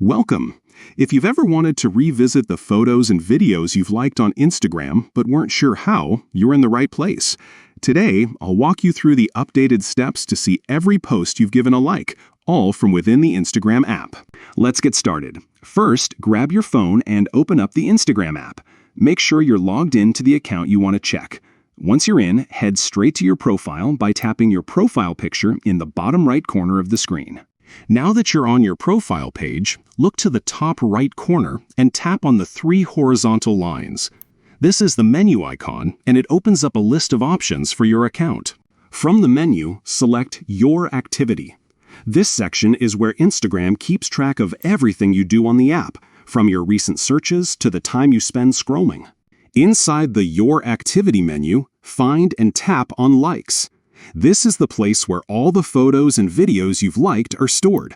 Welcome! If you've ever wanted to revisit the photos and videos you've liked on Instagram but weren't sure how, you're in the right place. Today, I'll walk you through the updated steps to see every post you've given a like, all from within the Instagram app. Let's get started. First, grab your phone and open up the Instagram app. Make sure you're logged in to the account you want to check. Once you're in, head straight to your profile by tapping your profile picture in the bottom right corner of the screen. Now that you're on your profile page, look to the top right corner and tap on the three horizontal lines. This is the menu icon, and it opens up a list of options for your account. From the menu, select Your Activity. This section is where Instagram keeps track of everything you do on the app, from your recent searches to the time you spend scrolling. Inside the Your Activity menu, find and tap on Likes. This is the place where all the photos and videos you've liked are stored.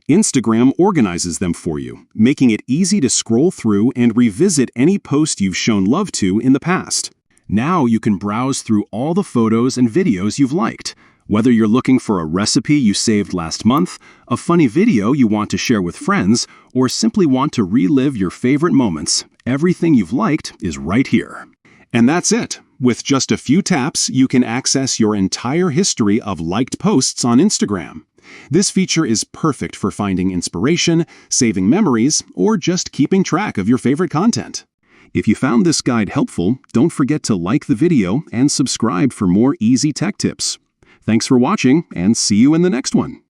Instagram organizes them for you, making it easy to scroll through and revisit any post you've shown love to in the past. Now you can browse through all the photos and videos you've liked. Whether you're looking for a recipe you saved last month, a funny video you want to share with friends, or simply want to relive your favorite moments, everything you've liked is right here. And that's it. With just a few taps, you can access your entire history of liked posts on Instagram. This feature is perfect for finding inspiration, saving memories, or just keeping track of your favorite content. If you found this guide helpful, don't forget to like the video and subscribe for more easy tech tips. Thanks for watching, and see you in the next one.